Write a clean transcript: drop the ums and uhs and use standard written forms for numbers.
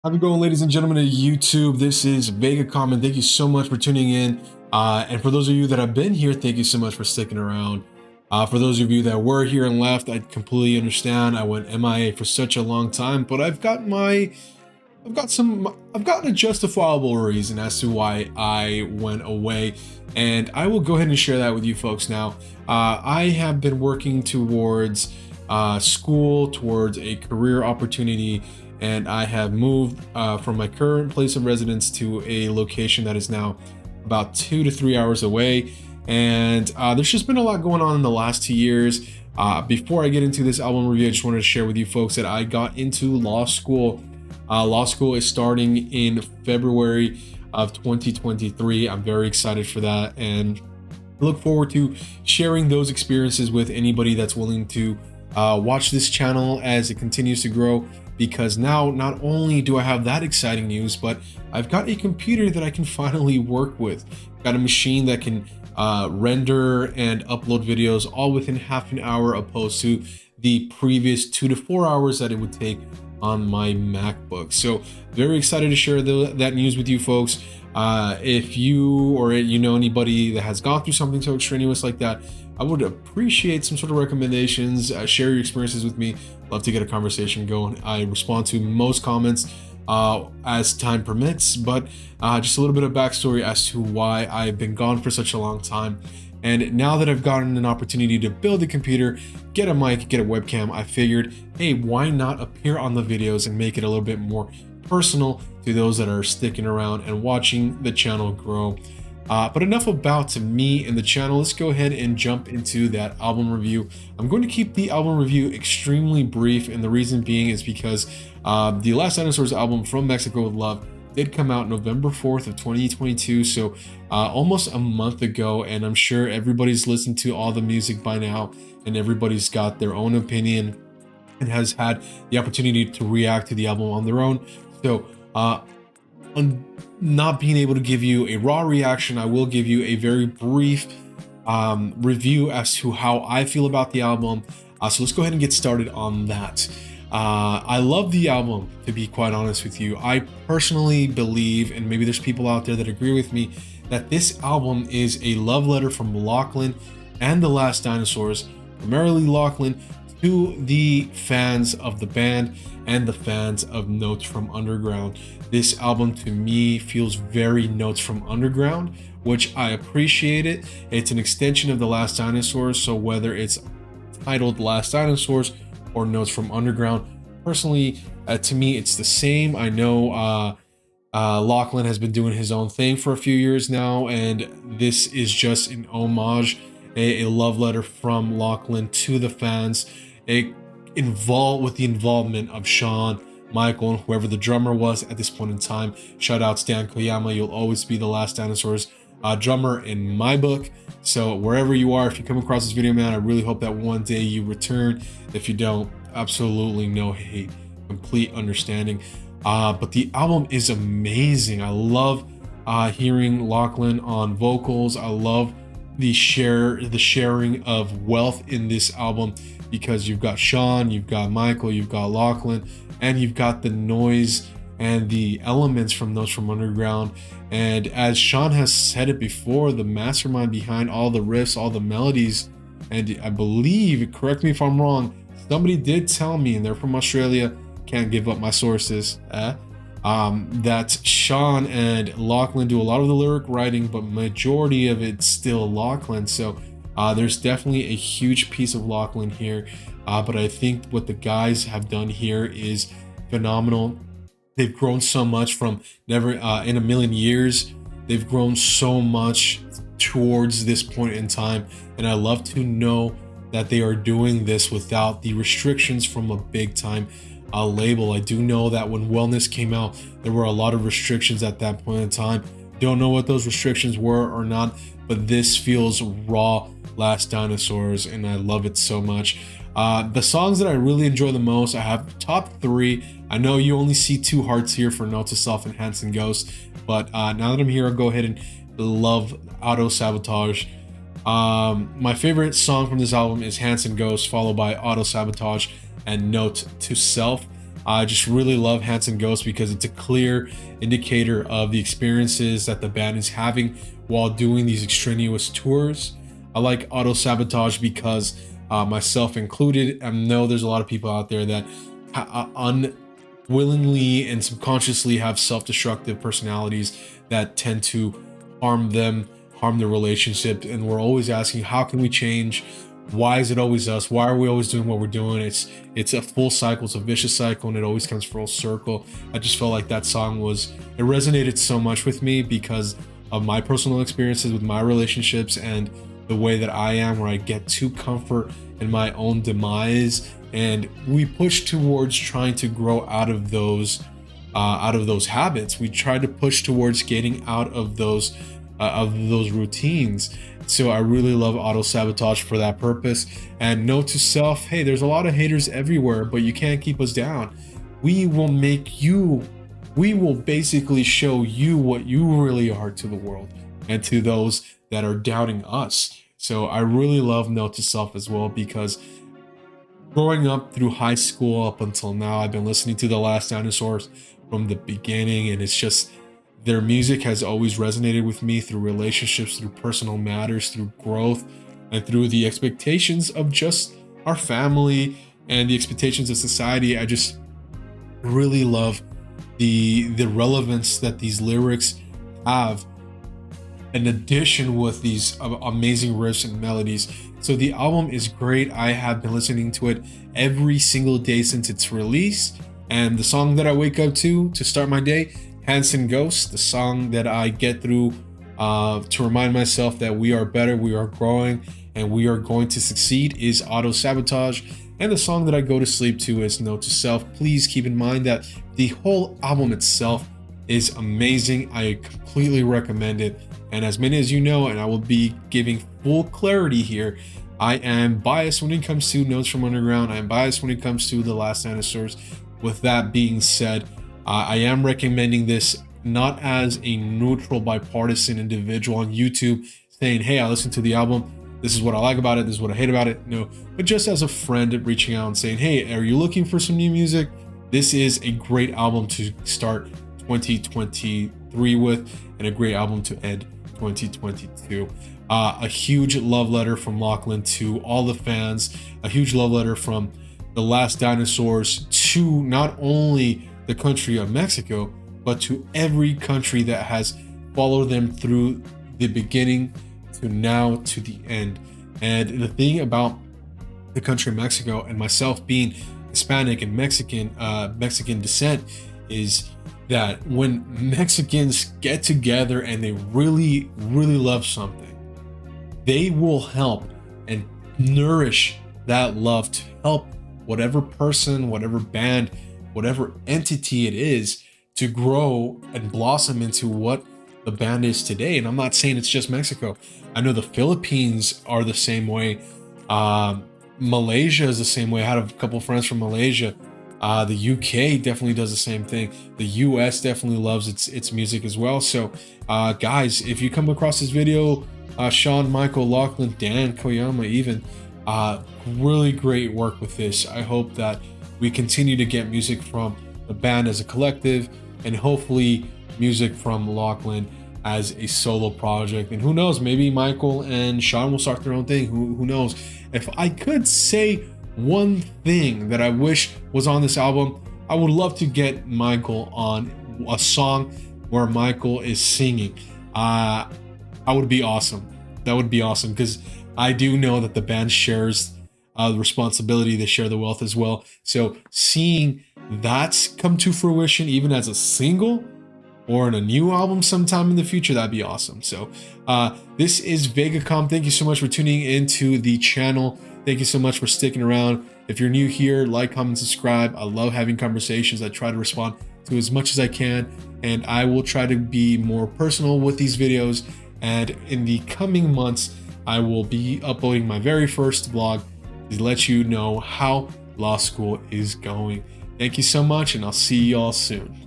How's it going, ladies and gentlemen of YouTube? This is VEGACOM, and thank you so much for tuning in. And for those of you that have been here, thank you so much for sticking around. For those of you that were here and left, I completely understand. I went MIA for such a long time, but I've gotten a justifiable reason as to why I went away, and I will go ahead and share that with you folks now. I have been working towards school, towards a career opportunity, and I have moved from my current place of residence to a location that is now about 2 to 3 hours away. And there's just been a lot going on in the last 2 years. Before I get into this album review, I just wanted to share with you folks that I got into law school. Law school is starting in February of 2023. I'm very excited for that, and I look forward to sharing those experiences with anybody that's willing to watch this channel as it continues to grow, because now not only do I have that exciting news, but I've got a computer that I can finally work with. Got a machine that can render and upload videos all within half an hour, opposed to the previous 2 to 4 hours that it would take on my MacBook. So very excited to share that news with you folks. If you or you know anybody that has gone through something so extraneous like that, I would appreciate some sort of recommendations. Share your experiences with me. Love to get a conversation going. I respond to most comments as time permits, but just a little bit of backstory as to why I've been gone for such a long time. And now that I've gotten an opportunity to build a computer, get a mic, get a webcam, I figured, hey, why not appear on the videos and make it a little bit more personal to those that are sticking around and watching the channel grow. But enough about me and the channel. Let's go ahead and jump into that album review. I'm going to keep the album review extremely brief, and the reason being is because the last Dinosaurs album, From Mexico with Love, did come out November 4th of 2022, so almost a month ago, and I'm sure everybody's listened to all the music by now, and everybody's got their own opinion and has had the opportunity to react to the album on their own. So on not being able to give you a raw reaction, I will give you a very brief review as to how I feel about the album. So let's go ahead and get started on that. I love the album, to be quite honest with you. I personally believe, and maybe there's people out there that agree with me, that this album is a love letter from Lachlan and the Last Dinosaurs, primarily Lachlan, to the fans of the band and the fans of Notes from Underground. This album to me feels very Notes from Underground, which I appreciate it. It's an extension of the Last Dinosaurs, so whether it's titled Last Dinosaurs or Notes from Underground, personally, to me, it's the same. I know Lachlan has been doing his own thing for a few years now, and this is just an homage, a love letter from Lachlan to the fans, with the involvement of Sean, Michael, and whoever the drummer was at this point in time. Shout out to Dan Koyama. You'll always be the Last Dinosaurs drummer in my book. So wherever you are, if you come across this video, man, I really hope that one day you return. If you don't, absolutely no hate, complete understanding. But the album is amazing. I love hearing Lachlan on vocals. I love the sharing of wealth in this album, because you've got Sean, you've got Michael, you've got Lachlan, and you've got the noise and the elements from Notes from Underground. And as Sean has said it before, the mastermind behind all the riffs, all the melodies, and I believe, correct me if I'm wrong, somebody did tell me, and they're from Australia, can't give up my sources, that Sean and Lachlan do a lot of the lyric writing, but majority of it's still Lachlan. So there's definitely a huge piece of Lachlan here, but I think what the guys have done here is phenomenal. They've grown so much from never in a million years. They've grown so much towards this point in time, and I love to know that they are doing this without the restrictions from a big time label. I do know that when Wellness came out, there were a lot of restrictions at that point in time. Don't know what those restrictions were or not, but this feels raw Last Dinosaurs, and I love it so much. The songs that I really enjoy the most, I have top 3. I know you only see 2 hearts here for Note to Self and Handsome Ghost, but now that I'm here, I'll go ahead and love Auto Sabotage. My favorite song from this album is Handsome Ghost, followed by Auto Sabotage and Note to Self. I just really love Hanson Ghost because it's a clear indicator of the experiences that the band is having while doing these extraneous tours. I like Auto Sabotage because myself included, I know there's a lot of people out there that unwillingly and subconsciously have self-destructive personalities that tend to harm them, harm their relationship, and we're always asking, how can we change? Why is it always us? Why are we always doing what we're doing? It's a full cycle, it's a vicious cycle, and it always comes full circle. I just felt like that song it resonated so much with me because of my personal experiences with my relationships and the way that I am, where I get too comfort in my own demise, and we push towards trying to grow out of those habits. We try to push towards getting out of those routines. So I really love Auto Sabotage for that purpose. And note to self, hey, there's a lot of haters everywhere, but you can't keep us down. We will basically show you what you really are to the world and to those that are doubting us. So I really love Note to Self as well, because growing up through high school up until now, I've been listening to The Last Dinosaurs from the beginning, and it's just, their music has always resonated with me through relationships, through personal matters, through growth, and through the expectations of just our family and the expectations of society. I just really love the relevance that these lyrics have, in addition with these amazing riffs and melodies. So the album is great. I have been listening to it every single day since its release. And the song that I wake up to start my day, Hanson Ghost, the song that I get through to remind myself that we are better, we are growing, and we are going to succeed, is Auto Sabotage. And the song that I go to sleep to is Note to Self. Please keep in mind that the whole album itself is amazing. I completely recommend it. And as many as you know, and I will be giving full clarity here, I am biased when it comes to Notes from Underground. I am biased when it comes to The Last Dinosaurs. With that being said, I am recommending this not as a neutral, bipartisan individual on YouTube saying, hey, I listened to the album, this is what I like about it, this is what I hate about it. No, but just as a friend reaching out and saying, hey, are you looking for some new music? This is a great album to start 2023 with, and a great album to end 2022. A huge love letter from Lachlan to all the fans, a huge love letter from The Last Dinosaurs to not only the country of Mexico, but to every country that has followed them through the beginning to now to the end. And the thing about the country of Mexico, and myself being Hispanic and Mexican descent, is that when Mexicans get together and they really, really love something, they will help and nourish that love to help whatever person, whatever band, whatever entity it is to grow and blossom into what the band is today. And I'm not saying it's just Mexico. I know the Philippines are the same way. Malaysia is the same way. I had a couple friends from Malaysia. The UK definitely does the same thing. The US definitely loves its music as well. So guys, if you come across this video, Sean, Michael, Lachlan, Dan, Koyama even, really great work with this. I hope that we continue to get music from the band as a collective, and hopefully music from Lachlan as a solo project. And who knows, maybe Michael and Sean will start their own thing. Who knows? If I could say one thing that I wish was on this album, I would love to get Michael on a song where Michael is singing. That would be awesome. That would be awesome, because I do know that the band shares the responsibility, they share the wealth as well. So seeing that come to fruition, even as a single or in a new album sometime in the future, that'd be awesome. So this is VEGACOM. Thank you so much for tuning into the channel. Thank you so much for sticking around. If you're new here, like, comment, subscribe. I love having conversations. I try to respond to as much as I can, and I will try to be more personal with these videos. And in the coming months, I will be uploading my very first vlog to let you know how law school is going. Thank you so much, and I'll see you all soon.